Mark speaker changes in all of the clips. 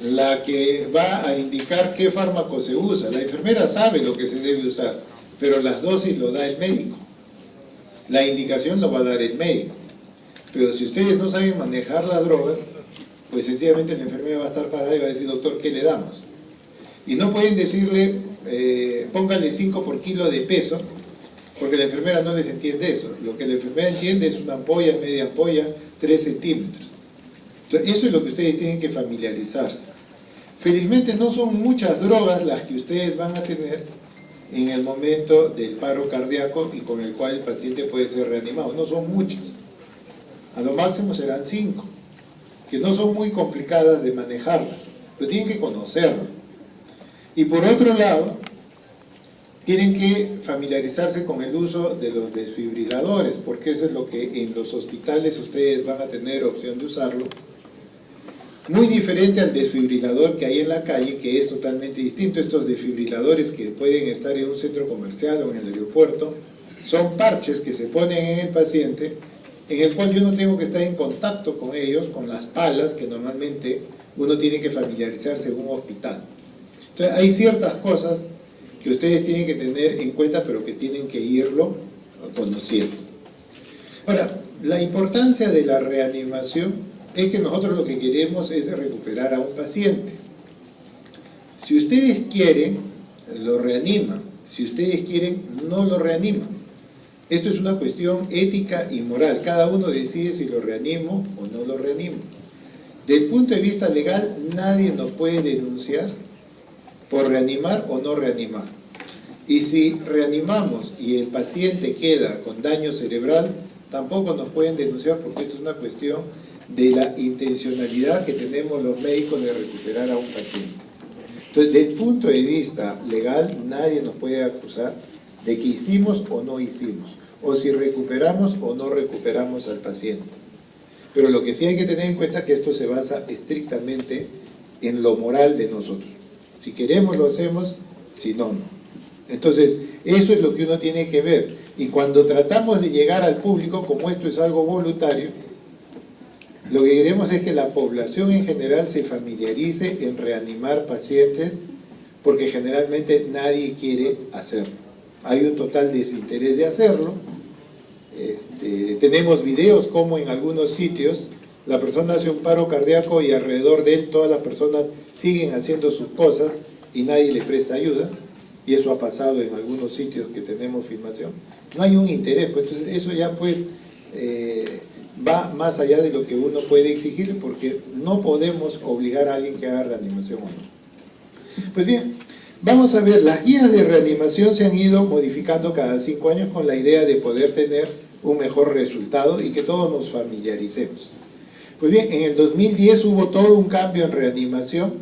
Speaker 1: la que va a indicar qué fármaco se usa. La enfermera sabe lo que se debe usar, pero las dosis lo da el médico. La indicación lo va a dar el médico. Pero si ustedes no saben manejar las drogas, pues sencillamente la enfermera va a estar parada y va a decir, doctor, ¿qué le damos? Y no pueden decirle, póngale 5 por kilo de peso, porque la enfermera no les entiende eso. Lo que la enfermera entiende es una ampolla, media ampolla, 3 centímetros. Entonces, eso es lo que ustedes tienen que familiarizarse. Felizmente no son muchas drogas las que ustedes van a tener en el momento del paro cardíaco y con el cual el paciente puede ser reanimado. No son muchas. A lo máximo serán 5, que no son muy complicadas de manejarlas, pero tienen que conocerlo. Y por otro lado, tienen que familiarizarse con el uso de los desfibriladores, porque eso es lo que en los hospitales ustedes van a tener opción de usarlo. Muy diferente al desfibrilador que hay en la calle, que es totalmente distinto. Estos desfibriladores que pueden estar en un centro comercial o en el aeropuerto, son parches que se ponen en el paciente, en el cual yo no tengo que estar en contacto con ellos, con las palas que normalmente uno tiene que familiarizarse en un hospital. Entonces hay ciertas cosas que ustedes tienen que tener en cuenta, pero que tienen que irlo conociendo. Ahora, la importancia de la reanimación es que nosotros lo que queremos es recuperar a un paciente. Si ustedes quieren, lo reaniman. Si ustedes quieren, no lo reaniman. Esto es una cuestión ética y moral. Cada uno decide si lo reanimo o no lo reanimo. Del punto de vista legal, nadie nos puede denunciar por reanimar o no reanimar. Y si reanimamos y el paciente queda con daño cerebral, tampoco nos pueden denunciar, porque esto es una cuestión de la intencionalidad que tenemos los médicos de recuperar a un paciente. Entonces, desde el punto de vista legal, nadie nos puede acusar de que hicimos o no hicimos, o si recuperamos o no recuperamos al paciente. Pero lo que sí hay que tener en cuenta es que esto se basa estrictamente en lo moral de nosotros. Si queremos lo hacemos, si no, no. Entonces, eso es lo que uno tiene que ver. Y cuando tratamos de llegar al público, como esto es algo voluntario, lo que queremos es que la población en general se familiarice en reanimar pacientes, porque generalmente nadie quiere hacerlo. Hay un total desinterés de hacerlo. Tenemos videos como en algunos sitios la persona hace un paro cardíaco y alrededor de él todas las personas siguen haciendo sus cosas y nadie le presta ayuda, y eso ha pasado en algunos sitios que tenemos filmación. No hay un interés, pues entonces eso ya pues va más allá de lo que uno puede exigir, porque no podemos obligar a alguien que haga reanimación o no. Pues bien, vamos a ver, las guías de reanimación se han ido modificando cada 5 años con la idea de poder tener un mejor resultado y que todos nos familiaricemos. Pues bien, en el 2010 hubo todo un cambio en reanimación,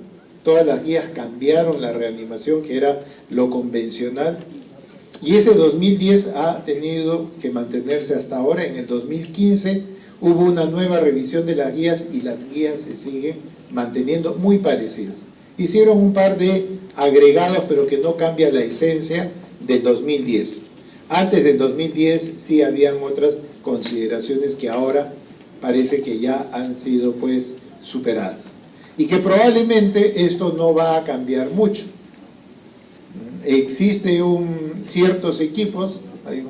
Speaker 1: todas las guías cambiaron la reanimación, que era lo convencional, y ese 2010 ha tenido que mantenerse hasta ahora. En el 2015 hubo una nueva revisión de las guías y las guías se siguen manteniendo muy parecidas. Hicieron un par de agregados, pero que no cambia la esencia del 2010. Antes del 2010 sí habían otras consideraciones que ahora parece que ya han sido pues superadas. Y que probablemente esto no va a cambiar mucho. Existe ciertos equipos, hay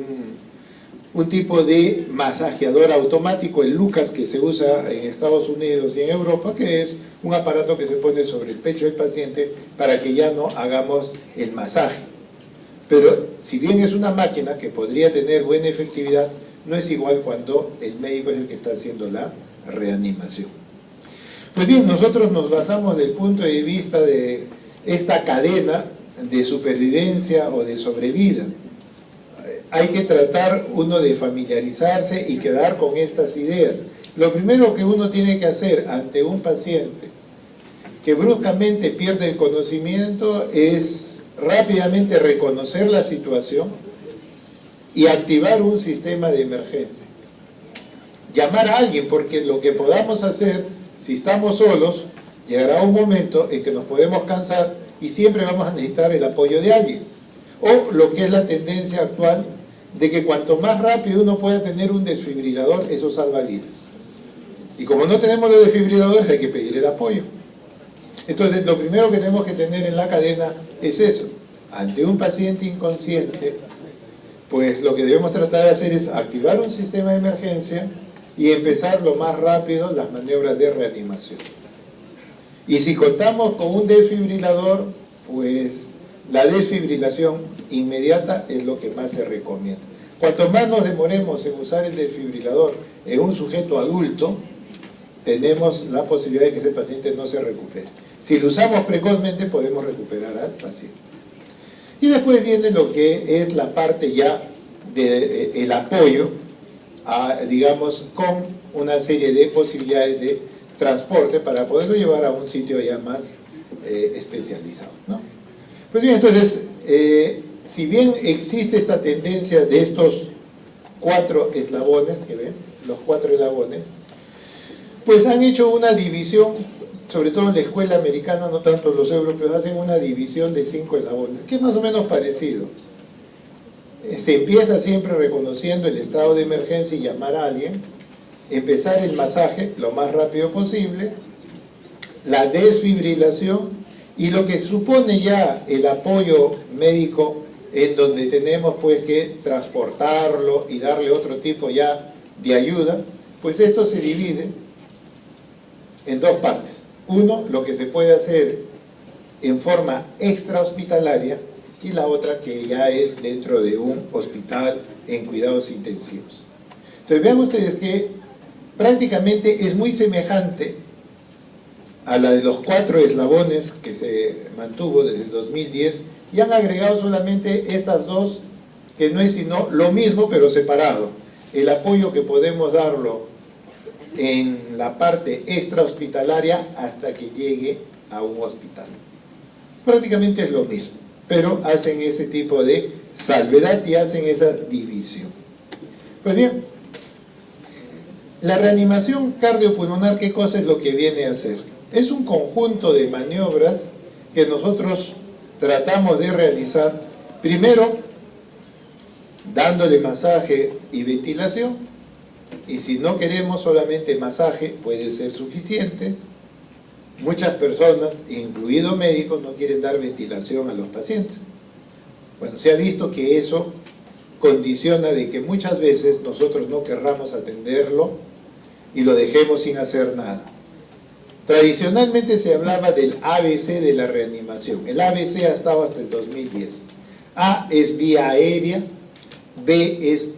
Speaker 1: un tipo de masajeador automático, el Lucas, que se usa en Estados Unidos y en Europa, que es un aparato que se pone sobre el pecho del paciente para que ya no hagamos el masaje. Pero si bien es una máquina que podría tener buena efectividad, no es igual cuando el médico es el que está haciendo la reanimación. Pues bien, nosotros nos basamos del punto de vista de esta cadena de supervivencia o de sobrevida. Hay que tratar uno de familiarizarse y quedar con estas ideas. Lo primero que uno tiene que hacer ante un paciente que bruscamente pierde el conocimiento es rápidamente reconocer la situación y activar un sistema de emergencia. Llamar a alguien, porque lo que podamos hacer, si estamos solos, llegará un momento en que nos podemos cansar y siempre vamos a necesitar el apoyo de alguien. O lo que es la tendencia actual, de que cuanto más rápido uno pueda tener un desfibrilador, eso salva vidas. Y como no tenemos los desfibriladores, hay que pedir el apoyo. Entonces, lo primero que tenemos que tener en la cadena es eso. Ante un paciente inconsciente, pues lo que debemos tratar de hacer es activar un sistema de emergencia y empezar lo más rápido las maniobras de reanimación. Y si contamos con un desfibrilador, pues la desfibrilación inmediata es lo que más se recomienda. Cuanto más nos demoremos en usar el desfibrilador en un sujeto adulto, tenemos la posibilidad de que ese paciente no se recupere. Si lo usamos precozmente, podemos recuperar al paciente. Y después viene lo que es la parte ya del apoyo, digamos, con una serie de posibilidades de transporte para poderlo llevar a un sitio ya más especializado, ¿no? Pues bien, entonces, si bien existe esta tendencia de estos 4 eslabones, que ven, los 4 eslabones, pues han hecho una división, sobre todo en la escuela americana, no tanto los europeos, hacen una división de 5 eslabones, que es más o menos parecido. Se empieza siempre reconociendo el estado de emergencia y llamar a alguien, empezar el masaje lo más rápido posible, la desfibrilación y lo que supone ya el apoyo médico, en donde tenemos pues que transportarlo y darle otro tipo ya de ayuda, pues esto se divide en 2 partes. Uno, lo que se puede hacer en forma extrahospitalaria, y la otra que ya es dentro de un hospital en cuidados intensivos. Entonces vean ustedes que prácticamente es muy semejante a la de los 4 eslabones que se mantuvo desde el 2010, y han agregado solamente estas 2, que no es sino lo mismo pero separado. El apoyo que podemos darlo en la parte extrahospitalaria hasta que llegue a un hospital. Prácticamente es lo mismo, pero hacen ese tipo de salvedad y hacen esa división. Pues bien, la reanimación cardiopulmonar, ¿qué cosa es lo que viene a hacer? Es un conjunto de maniobras que nosotros tratamos de realizar, primero dándole masaje y ventilación, y si no queremos solamente masaje puede ser suficiente. Muchas personas, incluidos médicos, no quieren dar ventilación a los pacientes. Bueno, se ha visto que eso condiciona de que muchas veces nosotros no querramos atenderlo y lo dejemos sin hacer nada. Tradicionalmente se hablaba del ABC de la reanimación. El ABC ha estado hasta el 2010. A es vía aérea, B es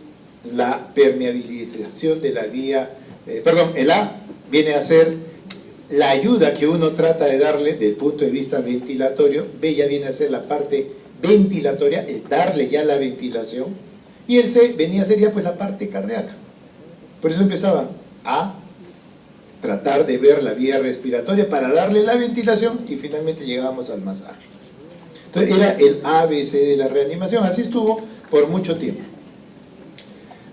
Speaker 1: la permeabilización de la vía, el A viene a ser la ayuda que uno trata de darle desde el punto de vista ventilatorio, B ya viene a ser la parte ventilatoria, el darle ya la ventilación, y el C venía a ser ya pues la parte cardíaca. Por eso empezaban a tratar de ver la vía respiratoria para darle la ventilación y finalmente llegábamos al masaje. Entonces era el ABC de la reanimación, así estuvo por mucho tiempo.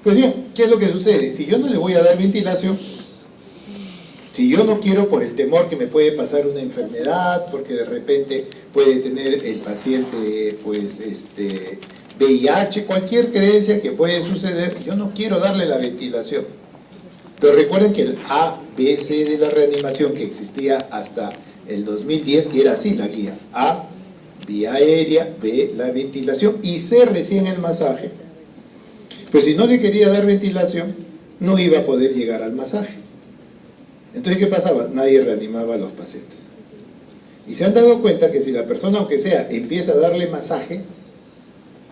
Speaker 1: Pues bien, ¿qué es lo que sucede? Si yo no le voy a dar ventilación, si yo no quiero por el temor que me puede pasar una enfermedad, porque de repente puede tener el paciente pues VIH, cualquier creencia que puede suceder, yo no quiero darle la ventilación. Pero recuerden que el ABC de la reanimación que existía hasta el 2010, que era así la guía: A, vía aérea, B, la ventilación, y C, recién el masaje. Pues si no le quería dar ventilación, no iba a poder llegar al masaje. Entonces, ¿qué pasaba? Nadie reanimaba a los pacientes. Y se han dado cuenta que si la persona, aunque sea, empieza a darle masaje,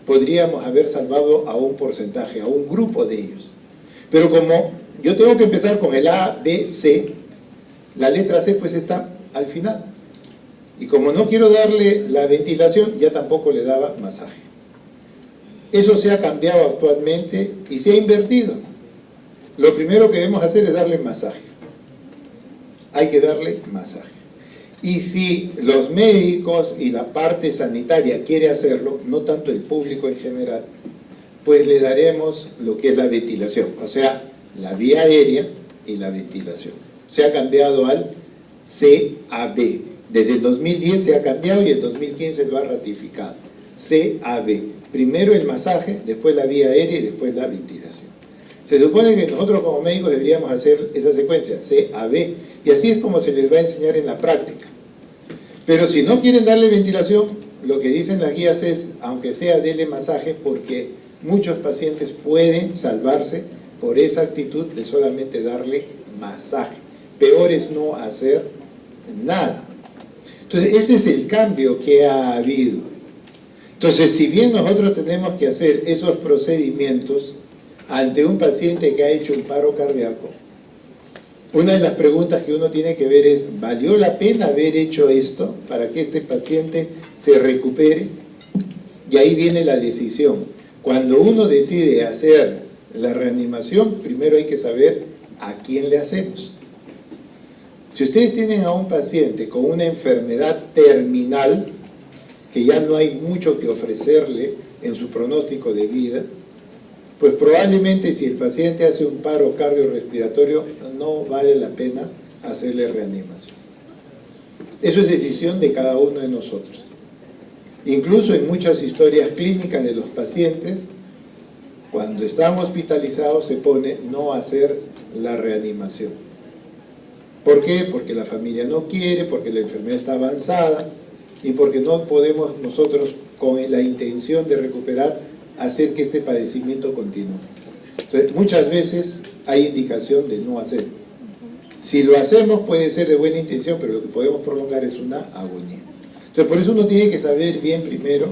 Speaker 1: podríamos haber salvado a un porcentaje, a un grupo de ellos. Pero como yo tengo que empezar con el A, B, C, la letra C pues está al final. Y como no quiero darle la ventilación, ya tampoco le daba masaje. Eso se ha cambiado actualmente y se ha invertido. Lo primero que debemos hacer es darle masaje. Hay que darle masaje. Y si los médicos y la parte sanitaria quiere hacerlo, no tanto el público en general, pues le daremos lo que es la ventilación, o sea, la vía aérea y la ventilación. Se ha cambiado al CAB. Desde el 2010 se ha cambiado y el 2015 lo ha ratificado. CAB. Primero el masaje, después la vía aérea y después la ventilación. Se supone que nosotros como médicos deberíamos hacer esa secuencia, CAB, y así es como se les va a enseñar en la práctica. Pero si no quieren darle ventilación, lo que dicen las guías es, aunque sea dele masaje, porque muchos pacientes pueden salvarse por esa actitud de solamente darle masaje. Peor es no hacer nada. Entonces, ese es el cambio que ha habido. Entonces, si bien nosotros tenemos que hacer esos procedimientos ante un paciente que ha hecho un paro cardíaco, una de las preguntas que uno tiene que ver es, ¿valió la pena haber hecho esto para que este paciente se recupere? Y ahí viene la decisión. Cuando uno decide hacer la reanimación, primero hay que saber a quién le hacemos. Si ustedes tienen a un paciente con una enfermedad terminal, que ya no hay mucho que ofrecerle en su pronóstico de vida, pues probablemente si el paciente hace un paro cardiorrespiratorio, no vale la pena hacerle reanimación. Eso es decisión de cada uno de nosotros. Incluso en muchas historias clínicas de los pacientes, cuando están hospitalizados se pone no hacer la reanimación. ¿Por qué? Porque la familia no quiere, porque la enfermedad está avanzada y porque no podemos nosotros, con la intención de recuperar, hacer que este padecimiento continúe. Entonces, muchas veces hay indicación de no hacer. Si lo hacemos puede ser de buena intención, pero lo que podemos prolongar es una agonía. Entonces, por eso uno tiene que saber bien primero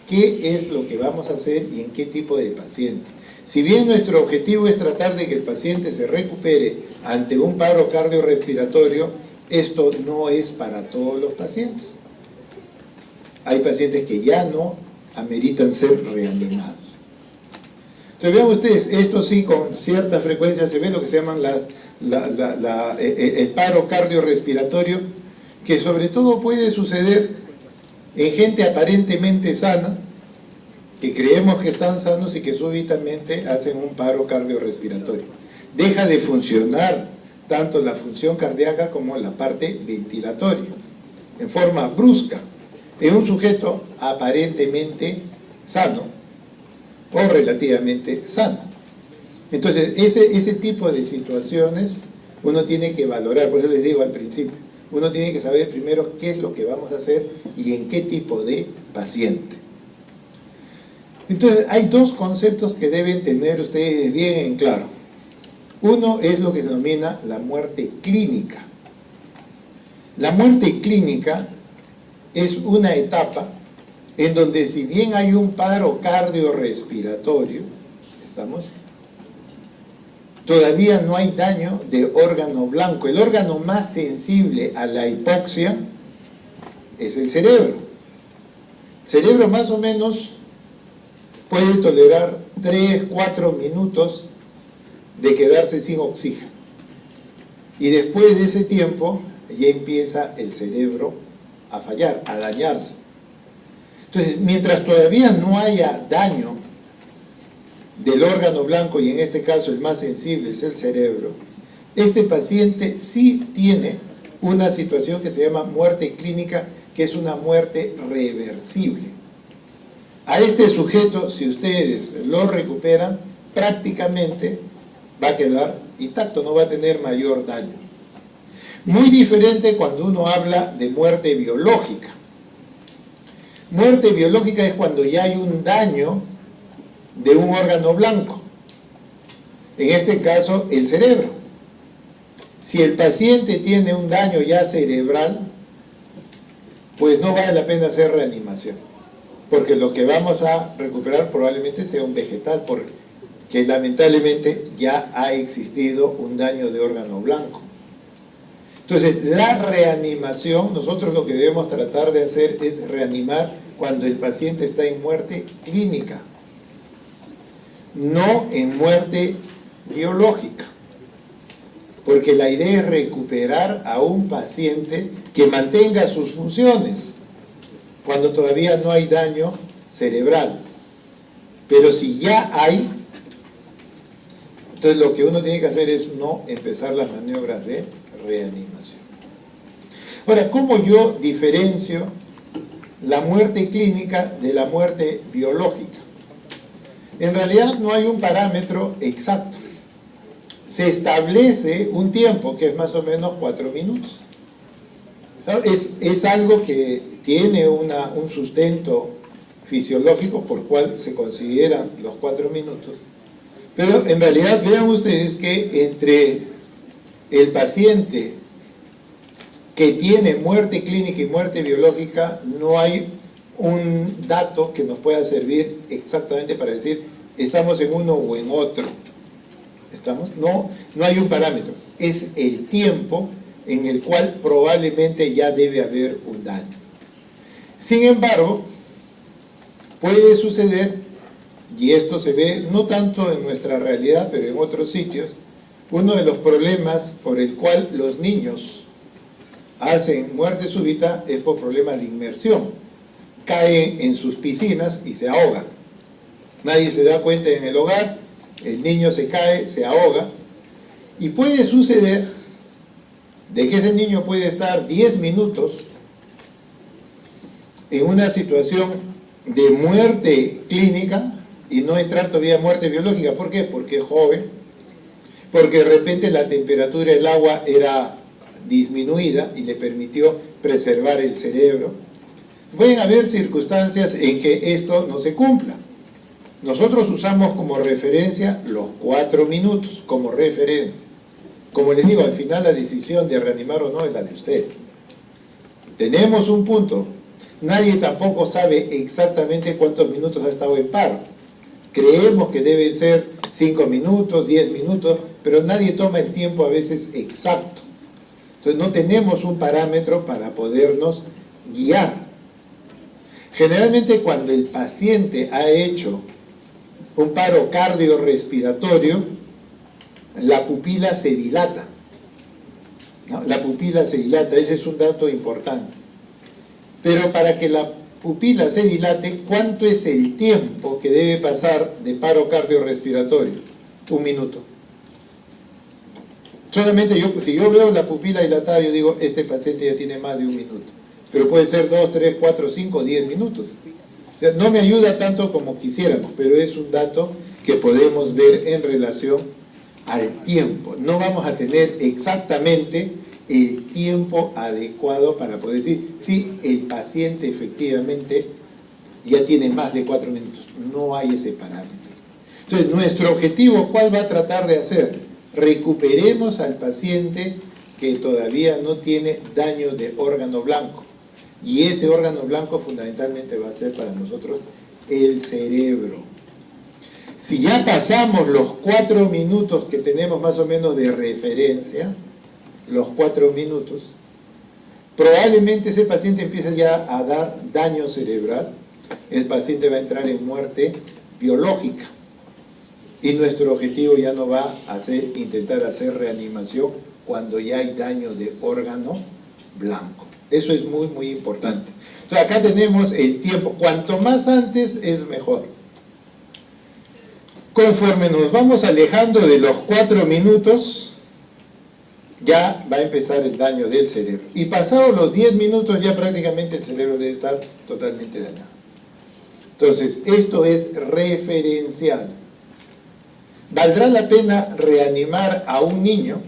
Speaker 1: qué es lo que vamos a hacer y en qué tipo de paciente. Si bien nuestro objetivo es tratar de que el paciente se recupere ante un paro cardiorrespiratorio, esto no es para todos los pacientes. Hay pacientes que ya no ameritan ser reanimados. Entonces vean ustedes, esto sí con cierta frecuencia se ve lo que se llaman el paro cardiorrespiratorio, que sobre todo puede suceder en gente aparentemente sana, que creemos que están sanos y que súbitamente hacen un paro cardiorrespiratorio. Deja de funcionar tanto la función cardíaca como la parte ventilatoria, en forma brusca, en un sujeto aparentemente sano o relativamente sano. Entonces, ese tipo de situaciones uno tiene que valorar, por eso les digo al principio, uno tiene que saber primero qué es lo que vamos a hacer y en qué tipo de paciente. Entonces, hay dos conceptos que deben tener ustedes bien en claro. Uno es lo que se denomina la muerte clínica. La muerte clínica es una etapa en donde si bien hay un paro cardiorrespiratorio, todavía no hay daño de órgano blanco. El órgano más sensible a la hipoxia es el cerebro. El cerebro más o menos puede tolerar 3-4 minutos de quedarse sin oxígeno. Y después de ese tiempo ya empieza el cerebro a fallar, a dañarse. Entonces, mientras todavía no haya daño del órgano blanco, y en este caso el más sensible es el cerebro, este paciente sí tiene una situación que se llama muerte clínica, que es una muerte reversible. A este sujeto, si ustedes lo recuperan, prácticamente va a quedar intacto, no va a tener mayor daño. Muy diferente cuando uno habla de muerte biológica. Muerte biológica es cuando ya hay un daño de un órgano blanco, en este caso el cerebro. Si el paciente tiene un daño ya cerebral, pues no vale la pena hacer reanimación, porque lo que vamos a recuperar probablemente sea un vegetal, porque lamentablemente ya ha existido un daño de órgano blanco. Entonces, la reanimación, nosotros lo que debemos tratar de hacer es reanimar cuando el paciente está en muerte clínica, no en muerte biológica, porque la idea es recuperar a un paciente que mantenga sus funciones cuando todavía no hay daño cerebral. Pero si ya hay, entonces lo que uno tiene que hacer es no empezar las maniobras de reanimación. Ahora, ¿cómo yo diferencio la muerte clínica de la muerte biológica? En realidad no hay un parámetro exacto. Se establece un tiempo que es más o menos 4 minutos. Es algo que tiene un sustento fisiológico por cual se consideran los 4 minutos, pero en realidad vean ustedes que entre el paciente que tiene muerte clínica y muerte biológica no hay un dato que nos pueda servir exactamente para decir estamos en uno o en otro. No hay un parámetro, es el tiempo en el cual probablemente ya debe haber un daño. Sin embargo, puede suceder, y esto se ve no tanto en nuestra realidad, pero en otros sitios, uno de los problemas por el cual los niños hacen muerte súbita es por problemas de inmersión. Caen en sus piscinas y se ahogan. Nadie se da cuenta en el hogar, el niño se cae, se ahoga, y puede suceder de que ese niño puede estar 10 minutos en una situación de muerte clínica y no entrar todavía a muerte biológica. ¿Por qué? Porque es joven, porque de repente la temperatura del agua era disminuida y le permitió preservar el cerebro. Pueden haber circunstancias en que esto no se cumpla. Nosotros usamos como referencia los 4 minutos, como referencia. Como les digo, al final la decisión de reanimar o no es la de ustedes. Tenemos un punto. Nadie tampoco sabe exactamente cuántos minutos ha estado en paro. Creemos que deben ser 5 minutos, 10 minutos, pero nadie toma el tiempo a veces exacto. Entonces no tenemos un parámetro para podernos guiar. Generalmente cuando el paciente ha hecho un paro cardiorrespiratorio, la pupila se dilata. ¿No? La pupila se dilata, ese es un dato importante. Pero para que la pupila se dilate, ¿cuánto es el tiempo que debe pasar de paro cardiorrespiratorio? 1 minuto. Solamente si yo veo la pupila dilatada, yo digo, este paciente ya tiene más de 1 minuto. Pero puede ser 2, 3, 4, 5, 10 minutos. O sea, no me ayuda tanto como quisiéramos, pero es un dato que podemos ver en relación al tiempo. No vamos a tener exactamente el tiempo adecuado para poder decir si el paciente efectivamente ya tiene más de 4 minutos. No hay ese parámetro. Entonces, nuestro objetivo, ¿cuál va a tratar de hacer? Recuperemos al paciente que todavía no tiene daño de órgano blanco. Y ese órgano blanco fundamentalmente va a ser para nosotros el cerebro. Si ya pasamos los 4 minutos que tenemos más o menos de referencia, los 4 minutos, probablemente ese paciente empiece ya a dar daño cerebral, el paciente va a entrar en muerte biológica. Y nuestro objetivo ya no va a ser intentar hacer reanimación cuando ya hay daño de órgano blanco. Eso es muy, muy importante. Entonces acá tenemos el tiempo. Cuanto más antes es mejor. Conforme nos vamos alejando de los 4 minutos, ya va a empezar el daño del cerebro. Y pasados los 10 minutos ya prácticamente el cerebro debe estar totalmente dañado. Entonces, esto es referencial. ¿Valdrá la pena reanimar a un niño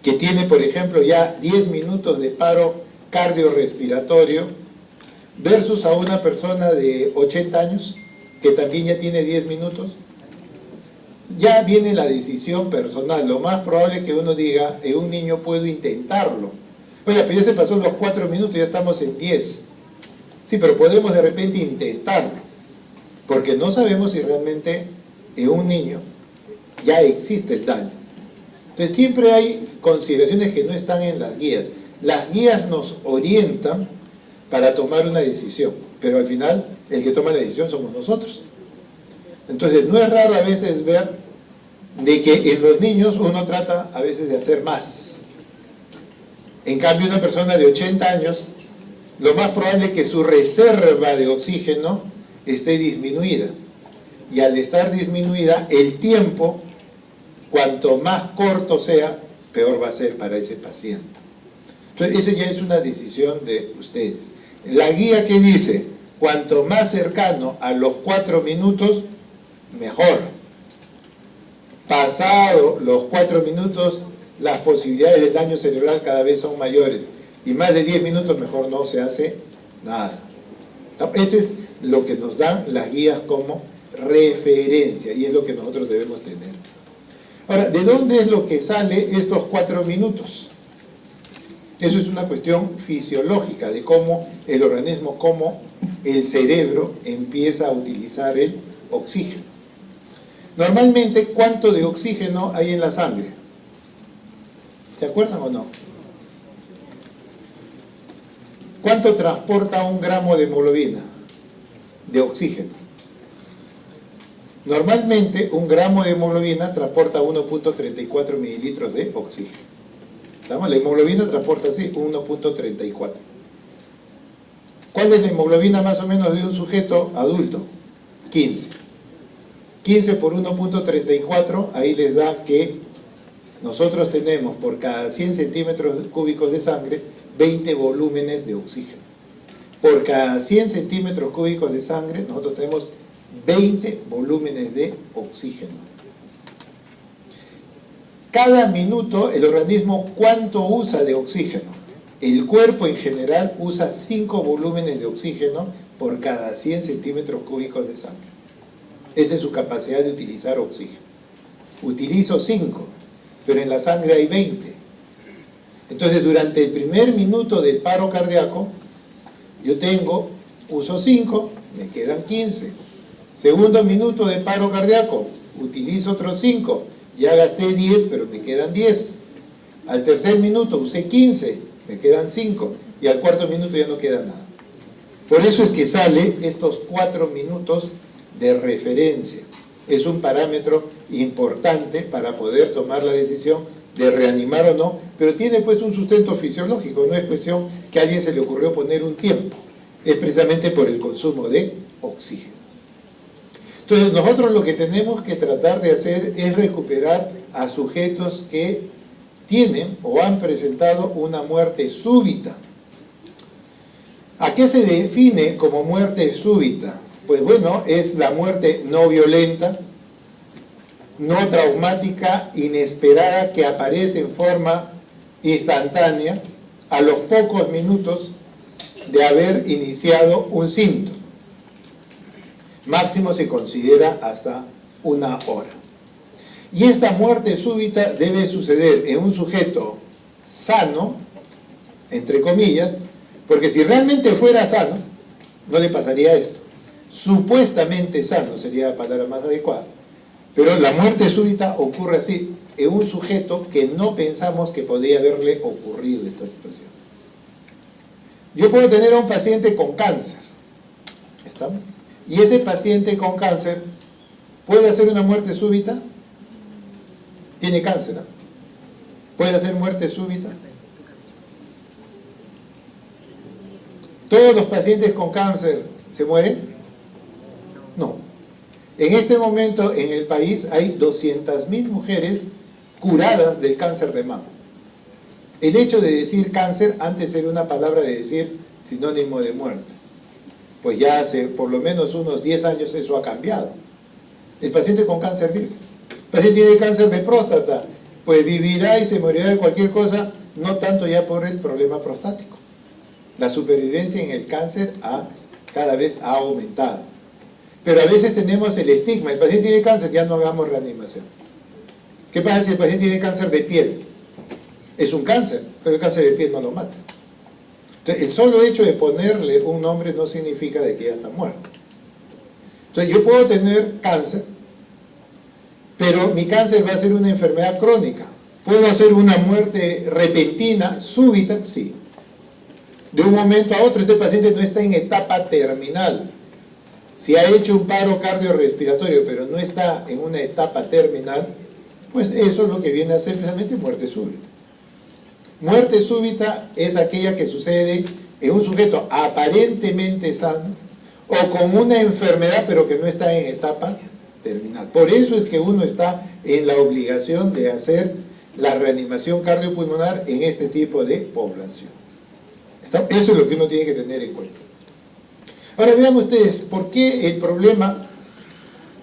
Speaker 1: que tiene, por ejemplo, ya 10 minutos de paro cardiorrespiratorio versus a una persona de 80 años que también ya tiene 10 minutos? Ya viene la decisión personal. Lo más probable es que uno diga, en un niño puedo intentarlo. Oye, pero ya se pasó los 4 minutos, ya estamos en 10. Sí, pero podemos de repente intentarlo, porque no sabemos si realmente en un niño ya existe el daño. Entonces siempre hay consideraciones que no están en las guías. Las guías nos orientan para tomar una decisión, pero al final el que toma la decisión somos nosotros. Entonces no es raro a veces ver de que en los niños uno trata a veces de hacer más. En cambio una persona de 80 años, lo más probable es que su reserva de oxígeno esté disminuida. Y al estar disminuida, el tiempo, cuanto más corto sea, peor va a ser para ese paciente. Entonces eso ya es una decisión de ustedes. La guía que dice, cuanto más cercano a los 4 minutos, mejor. Pasado los 4 minutos, las posibilidades de daño cerebral cada vez son mayores. Y más de 10 minutos mejor no se hace nada. Ese es lo que nos dan las guías como referencia y es lo que nosotros debemos tener. Ahora, ¿de dónde es lo que sale estos 4 minutos? Eso es una cuestión fisiológica de cómo el organismo, cómo el cerebro empieza a utilizar el oxígeno. Normalmente, ¿cuánto de oxígeno hay en la sangre? ¿Se acuerdan o no? ¿Cuánto transporta 1 gramo de hemoglobina de oxígeno? Normalmente, 1 gramo de hemoglobina transporta 1.34 mililitros de oxígeno. ¿Estamos? La hemoglobina transporta así, 1.34. ¿Cuál es la hemoglobina más o menos de un sujeto adulto? 15. 15 por 1.34, ahí les da que nosotros tenemos por cada 100 centímetros cúbicos de sangre 20 volúmenes de oxígeno. Por cada 100 centímetros cúbicos de sangre nosotros tenemos 20 volúmenes de oxígeno. Cada minuto el organismo, ¿cuánto usa de oxígeno? El cuerpo en general usa 5 volúmenes de oxígeno por cada 100 centímetros cúbicos de sangre. Esa es su capacidad de utilizar oxígeno. Utilizo 5, pero en la sangre hay 20. Entonces, durante el primer minuto del paro cardíaco, yo uso 5, me quedan 15. Segundo minuto de paro cardíaco, utilizo otros 5, ya gasté 10, pero me quedan 10. Al tercer minuto usé 15, me quedan 5, y al cuarto minuto ya no queda nada. Por eso es que sale estos 4 minutos de referencia. Es un parámetro importante para poder tomar la decisión de reanimar o no, pero tiene pues un sustento fisiológico, no es cuestión que a alguien se le ocurrió poner un tiempo, es precisamente por el consumo de oxígeno. Entonces nosotros lo que tenemos que tratar de hacer es recuperar a sujetos que tienen o han presentado una muerte súbita. ¿A qué se define como muerte súbita? Pues bueno, es la muerte no violenta, no traumática, inesperada, que aparece en forma instantánea a los pocos minutos de haber iniciado un síntoma. Máximo se considera hasta 1 hora. Y esta muerte súbita debe suceder en un sujeto sano, entre comillas, porque si realmente fuera sano, no le pasaría esto. Supuestamente sano sería la palabra más adecuada. Pero la muerte súbita ocurre así, en un sujeto que no pensamos que podría haberle ocurrido esta situación. Yo puedo tener a un paciente con cáncer, ¿estamos? Y ese paciente con cáncer puede hacer una muerte súbita. Tiene cáncer, ¿no? ¿Puede hacer muerte súbita? ¿Todos los pacientes con cáncer se mueren? No. En este momento en el país hay 200.000 mujeres curadas del cáncer de mama. El hecho de decir cáncer antes era una palabra de decir sinónimo de muerte. Pues ya hace por lo menos unos 10 años eso ha cambiado. El paciente con cáncer vive. El paciente tiene cáncer de próstata, pues vivirá y se morirá de cualquier cosa, no tanto ya por el problema prostático. La supervivencia en el cáncer cada vez ha aumentado. Pero a veces tenemos el estigma, el paciente tiene cáncer, ya no hagamos reanimación. ¿Qué pasa si el paciente tiene cáncer de piel? Es un cáncer, pero el cáncer de piel no lo mata. Entonces, el solo hecho de ponerle un nombre no significa de que ya está muerto. Entonces, yo puedo tener cáncer, pero mi cáncer va a ser una enfermedad crónica. ¿Puedo hacer una muerte repentina, súbita? Sí. De un momento a otro, este paciente no está en etapa terminal. Si ha hecho un paro cardiorrespiratorio, pero no está en una etapa terminal, pues eso es lo que viene a ser precisamente muerte súbita. Muerte súbita es aquella que sucede en un sujeto aparentemente sano o con una enfermedad pero que no está en etapa terminal. Por eso es que uno está en la obligación de hacer la reanimación cardiopulmonar en este tipo de población. Eso es lo que uno tiene que tener en cuenta. Ahora vean ustedes, ¿por qué el problema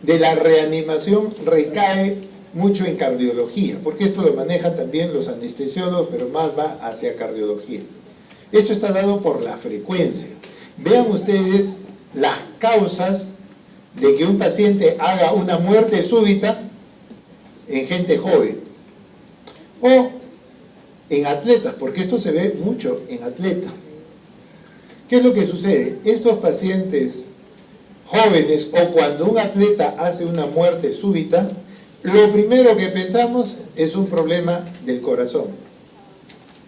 Speaker 1: de la reanimación recae mucho en cardiología? Porque esto lo manejan también los anestesiólogos, pero más va hacia cardiología. Esto está dado por la frecuencia. Vean ustedes las causas de que un paciente haga una muerte súbita en gente joven o en atletas, porque esto se ve mucho en atletas. ¿Qué es lo que sucede? Estos pacientes jóvenes o cuando un atleta hace una muerte súbita, lo primero que pensamos es un problema del corazón.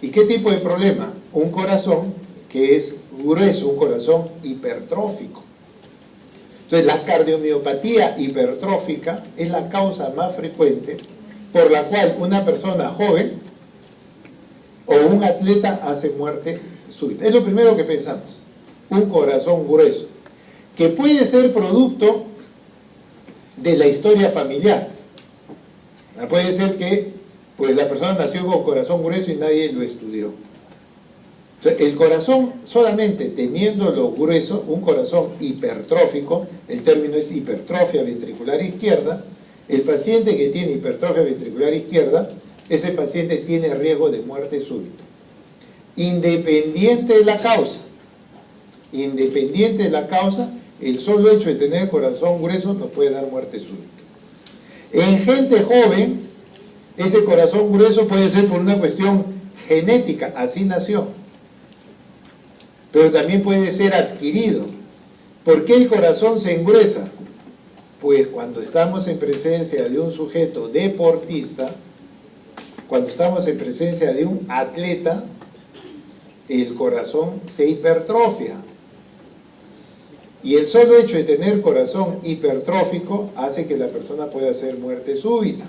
Speaker 1: ¿Y qué tipo de problema? Un corazón que es grueso, un corazón hipertrófico. Entonces, la cardiomiopatía hipertrófica es la causa más frecuente por la cual una persona joven o un atleta hace muerte súbita. Es lo primero que pensamos, un corazón grueso, que puede ser producto de la historia familiar. Puede ser que pues, la persona nació con corazón grueso y nadie lo estudió. Entonces, el corazón, solamente teniéndolo grueso, un corazón hipertrófico, el término es hipertrofia ventricular izquierda, el paciente que tiene hipertrofia ventricular izquierda, ese paciente tiene riesgo de muerte súbita. Independiente de la causa, el solo hecho de tener corazón grueso nos puede dar muerte súbita. En gente joven, ese corazón grueso puede ser por una cuestión genética, así nació, pero también puede ser adquirido. ¿Por qué el corazón se engruesa? Pues cuando estamos en presencia de un sujeto deportista, cuando estamos en presencia de un atleta, el corazón se hipertrofia. Y el solo hecho de tener corazón hipertrófico hace que la persona pueda hacer muerte súbita.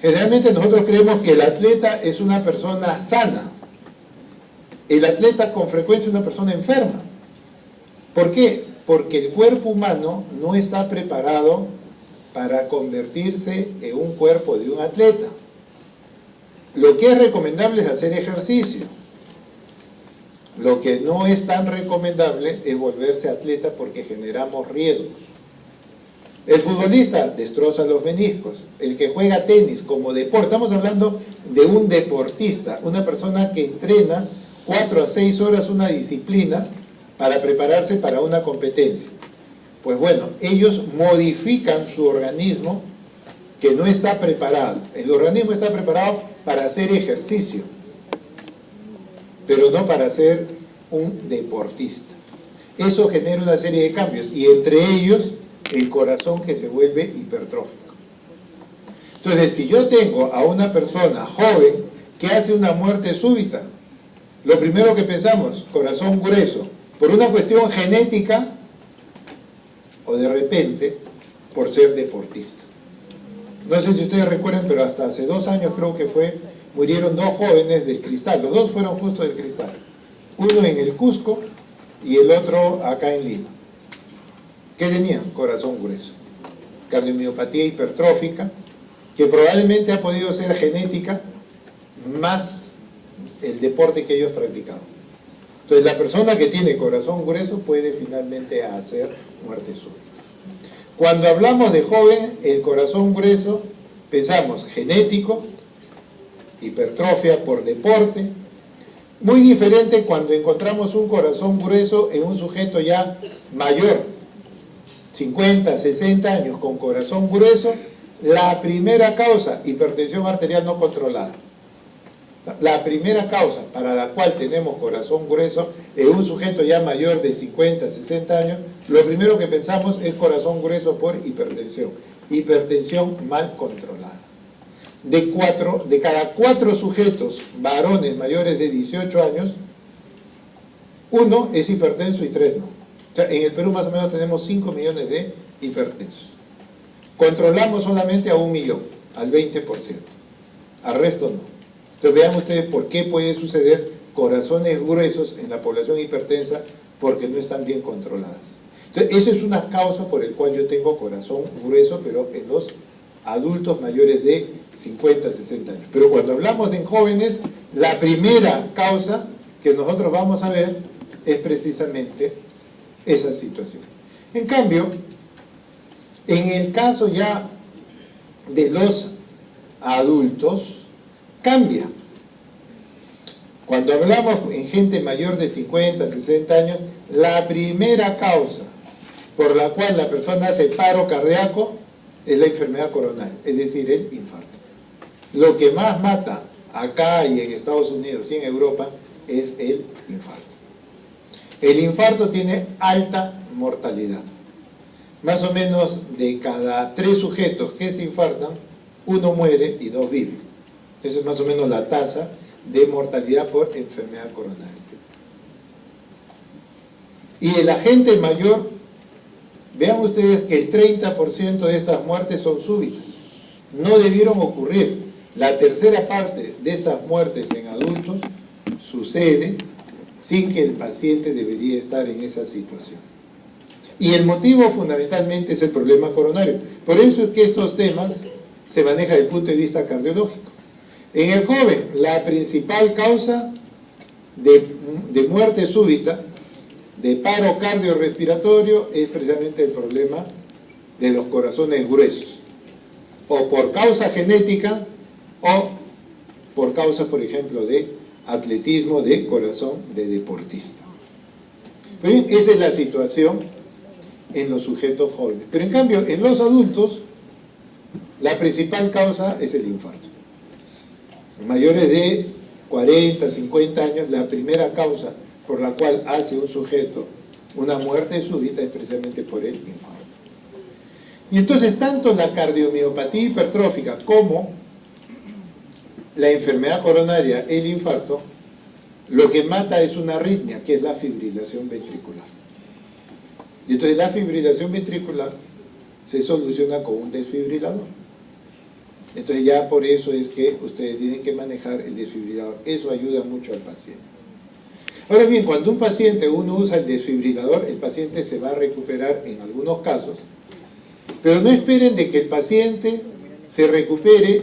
Speaker 1: Generalmente nosotros creemos que el atleta es una persona sana. El atleta con frecuencia es una persona enferma. ¿Por qué? Porque el cuerpo humano no está preparado para convertirse en un cuerpo de un atleta. Lo que es recomendable es hacer ejercicio. Lo que no es tan recomendable es volverse atleta porque generamos riesgos. El futbolista destroza los meniscos. El que juega tenis como deporte, estamos hablando de un deportista, una persona que entrena 4 a 6 horas una disciplina para prepararse para una competencia. Pues bueno, ellos modifican su organismo que no está preparado. El organismo está preparado para hacer ejercicio, pero no para ser un deportista. Eso genera una serie de cambios, y entre ellos el corazón que se vuelve hipertrófico. Entonces, si yo tengo a una persona joven que hace una muerte súbita, lo primero que pensamos, corazón grueso, por una cuestión genética o de repente por ser deportista. No sé si ustedes recuerdan, pero hasta hace 2 años creo que fue, murieron 2 jóvenes del Cristal, los 2 fueron justo del Cristal, uno en el Cusco y el otro acá en Lima. ¿Qué tenían? Corazón grueso, cardiomiopatía hipertrófica, que probablemente ha podido ser genética más el deporte que ellos practicaban. Entonces la persona que tiene corazón grueso puede finalmente hacer muerte súbita. Cuando hablamos de joven, el corazón grueso, pensamos genético, hipertrofia por deporte. Muy diferente cuando encontramos un corazón grueso en un sujeto ya mayor, 50, 60 años, con corazón grueso. La primera causa, hipertensión arterial no controlada. La primera causa para la cual tenemos corazón grueso en un sujeto ya mayor de 50, 60 años, lo primero que pensamos es corazón grueso por hipertensión. Hipertensión mal controlada. De cada 4 sujetos varones mayores de 18 años, 1 es hipertenso y 3 no. O sea, en el Perú más o menos tenemos 5 millones de hipertensos. Controlamos solamente a 1 millón, al 20%. Al resto no. Entonces vean ustedes por qué puede suceder corazones gruesos en la población hipertensa, porque no están bien controladas. Entonces esa es una causa por la cual yo tengo corazón grueso, pero en los adultos mayores de 50, 60 años. Pero cuando hablamos de jóvenes, la primera causa que nosotros vamos a ver es precisamente esa situación. En cambio, en el caso ya de los adultos, cambia. Cuando hablamos en gente mayor de 50, 60 años, la primera causa por la cual la persona hace paro cardíaco es la enfermedad coronaria, es decir, el infarto. Lo que más mata acá y en Estados Unidos y en Europa es el infarto. El infarto tiene alta mortalidad. Más o menos de cada 3 sujetos que se infartan, 1 muere y 2 viven. Esa es más o menos la tasa de mortalidad por enfermedad coronaria. Y en la gente mayor, vean ustedes que el 30% de estas muertes son súbitas. No debieron ocurrir. La tercera parte de estas muertes en adultos sucede sin que el paciente debería estar en esa situación. Y el motivo fundamentalmente es el problema coronario. Por eso es que estos temas se manejan desde el punto de vista cardiológico. En el joven, la principal causa de muerte súbita, de paro cardiorrespiratorio, es precisamente el problema de los corazones gruesos. O por causa genética, o por causa, por ejemplo, de atletismo, de corazón de deportista. Bien, esa es la situación en los sujetos jóvenes. Pero en cambio, en los adultos, la principal causa es el infarto. En mayores de 40, 50 años, la primera causa por la cual hace un sujeto una muerte súbita es precisamente por el infarto. Y entonces, tanto la cardiomiopatía hipertrófica como la enfermedad coronaria, el infarto, lo que mata es una arritmia, que es la fibrilación ventricular. Y entonces la fibrilación ventricular se soluciona con un desfibrilador. Entonces ya por eso es que ustedes tienen que manejar el desfibrilador. Eso ayuda mucho al paciente. Ahora bien, cuando un paciente uno usa el desfibrilador, el paciente se va a recuperar en algunos casos, pero no esperen de que el paciente se recupere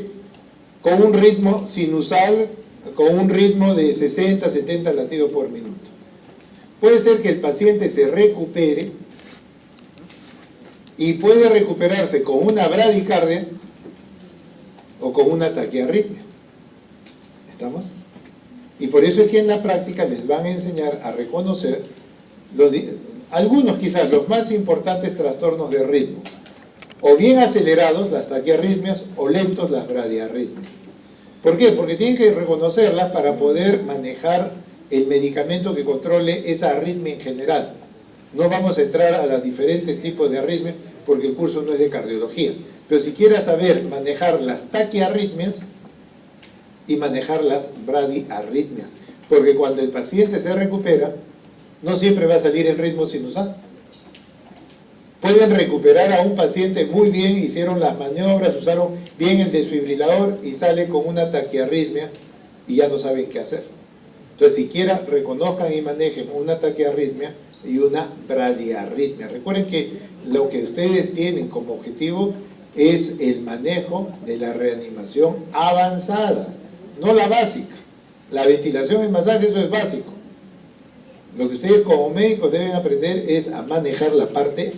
Speaker 1: con un ritmo sinusal, con un ritmo de 60, 70 latidos por minuto. Puede ser que el paciente se recupere y puede recuperarse con una bradicardia o con una taquiarritmia. ¿Estamos? Y por eso es que en la práctica les van a enseñar a reconocer algunos, quizás los más importantes trastornos de ritmo, o bien acelerados, las taquiarritmias, o lentos, las bradiarritmias. ¿Por qué? Porque tienen que reconocerlas para poder manejar el medicamento que controle esa arritmia en general. No vamos a entrar a los diferentes tipos de arritmias porque el curso no es de cardiología. Pero si quieres saber manejar las taquiarritmias y manejar las bradiarritmias, porque cuando el paciente se recupera, no siempre va a salir en ritmo sinusal. Pueden recuperar a un paciente muy bien, hicieron las maniobras, usaron bien el desfibrilador y sale con una taquiarritmia y ya no saben qué hacer. Entonces, siquiera reconozcan y manejen una taquiarritmia y una bradiarritmia. Recuerden que lo que ustedes tienen como objetivo es el manejo de la reanimación avanzada, no la básica. La ventilación y el masaje, eso es básico. Lo que ustedes como médicos deben aprender es a manejar la parte